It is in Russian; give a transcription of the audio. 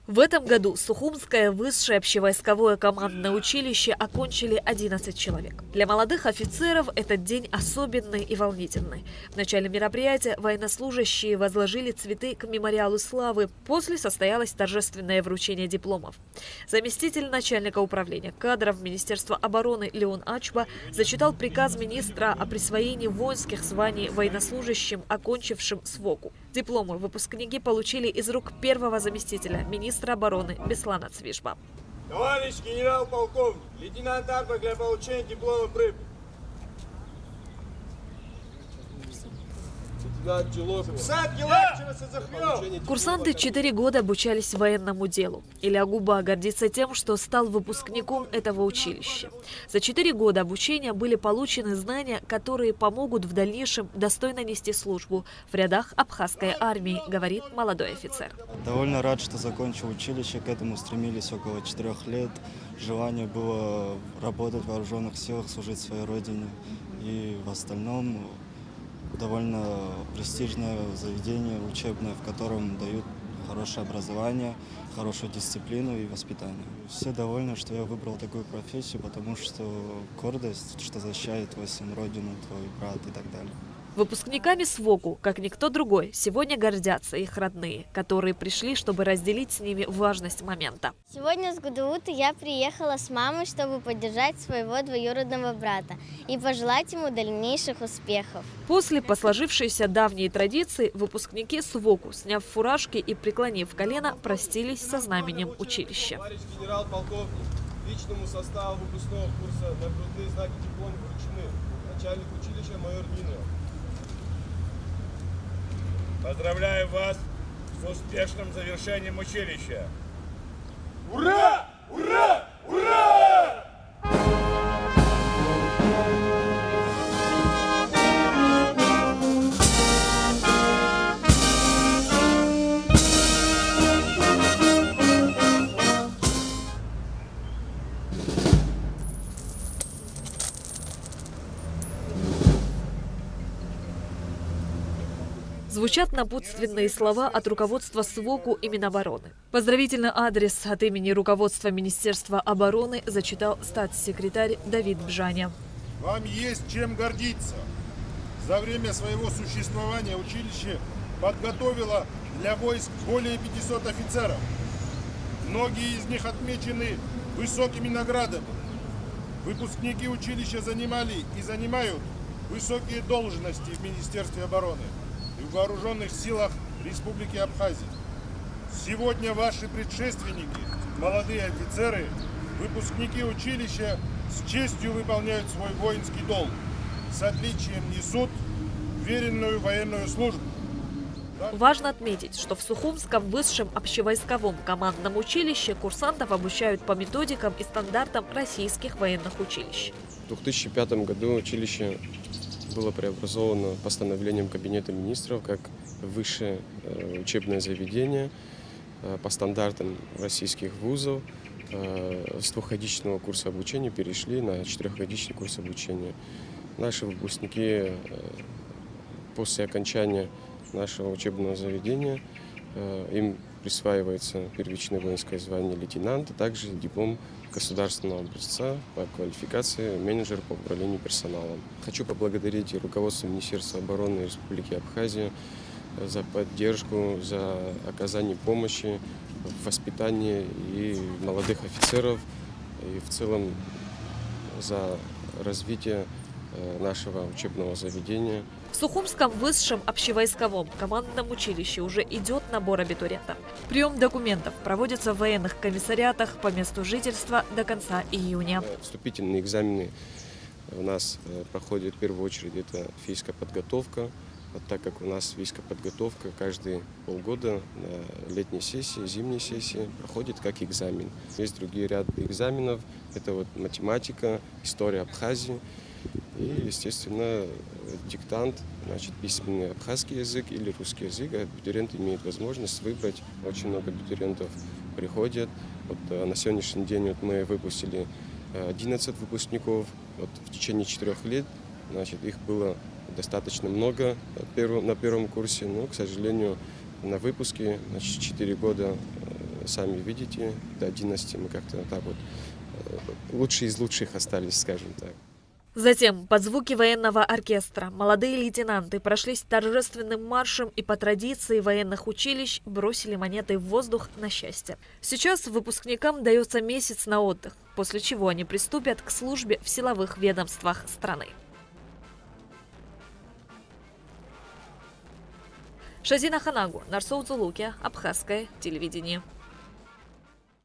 В этом году Сухумское высшее общевойсковое командное училище окончили 11 человек. Для молодых офицеров этот день особенный и волнительный. В начале мероприятия военнослужащие возложили цветы к мемориалу славы. После состоялось торжественное вручение дипломов. Заместитель начальника управления кадров Министерства обороны Леон Ачба зачитал приказ министра о присвоении воинских званий военнослужащим, окончившим СВОКу. Дипломы выпускники получили из рук первого заместителя министра обороны Беслана Цвишба. Товарищ генерал-полковник, лейтенант Арбак для получения диплома прибыл. Курсанты 4 года обучались военному делу. Илья Губа гордится тем, что стал выпускником этого училища. За 4 года обучения были получены знания, которые помогут в дальнейшем достойно нести службу в рядах абхазской армии, говорит молодой офицер. Довольно рад, что закончил училище, к этому стремились около 4 лет. Желание было работать в вооруженных силах, служить своей родине. И в остальном довольно престижное заведение учебное, в котором дают хорошее образование, хорошую дисциплину и воспитание. Все довольны, что я выбрал такую профессию, потому что гордость, что защищает твою родину, твой брат и так далее. Выпускниками СВОКу, как никто другой, сегодня гордятся их родные, которые пришли, чтобы разделить с ними важность момента. Сегодня с ГДУ я приехала с мамой, чтобы поддержать своего двоюродного брата и пожелать ему дальнейших успехов. После по сложившейся давней традиции выпускники СВОКу, сняв фуражки и преклонив колено, простились со знаменем училища. Товарищ генерал-полковник, личному составу выпускного курса нагрудные знаки диплома вручены. Начальник училища майор Нина. Поздравляю вас с успешным завершением училища. Ура! Ура! Ура! Звучат напутственные слова от руководства СВОКу и Минобороны. Поздравительный адрес от имени руководства Министерства обороны зачитал статс-секретарь Давид Бжаня. Вам есть чем гордиться. За время своего существования училище подготовило для войск более 500 офицеров. Многие из них отмечены высокими наградами. Выпускники училища занимали и занимают высокие должности в Министерстве обороны и в вооруженных силах Республики Абхазия. Сегодня ваши предшественники, молодые офицеры, выпускники училища с честью выполняют свой воинский долг, с отличием несут веренную военную службу. Важно отметить, что в Сухумском высшем общевойсковом командном училище курсантов обучают по методикам и стандартам российских военных училищ. В 2005 году училище было преобразовано постановлением Кабинета министров как высшее учебное заведение по стандартам российских вузов. С двухгодичного курса обучения перешли на 4-годичный курс обучения. Наши выпускники после окончания нашего учебного заведения им присваивается первичное воинское звание лейтенанта, также диплом государственного образца по квалификации менеджер по управлению персоналом. Хочу поблагодарить руководство Министерства обороны Республики Абхазия за поддержку, за оказание помощи в воспитании и молодых офицеров, и в целом за развитие нашего учебного заведения. В Сухумском высшем общевойсковом командном училище уже идет набор абитуриентов. Прием документов проводится в военных комиссариатах по месту жительства до конца июня. Вступительные экзамены у нас проходят в первую очередь это физическая подготовка. Вот так как у нас физическая подготовка каждые полгода на летней сессии, зимней сессии проходит как экзамен. Есть другие ряды экзаменов. Это вот математика, история Абхазии. И, естественно, диктант, значит, письменный абхазский язык или русский язык. Абитуриент имеет возможность выбрать. Очень много абитуриентов приходят. Вот, на сегодняшний день вот, мы выпустили 11 выпускников. Вот, в течение 4 лет, значит, их было достаточно много на первом курсе, но, к сожалению, на выпуске, значит, 4 года сами видите, до 11 мы как-то так вот лучшие из лучших остались, скажем так. Затем, под звуки военного оркестра, молодые лейтенанты прошлись торжественным маршем и по традиции военных училищ бросили монеты в воздух на счастье. Сейчас выпускникам дается месяц на отдых, после чего они приступят к службе в силовых ведомствах страны. Шазина Ханагу, Нарсоу Цулуке, Абхазское телевидение.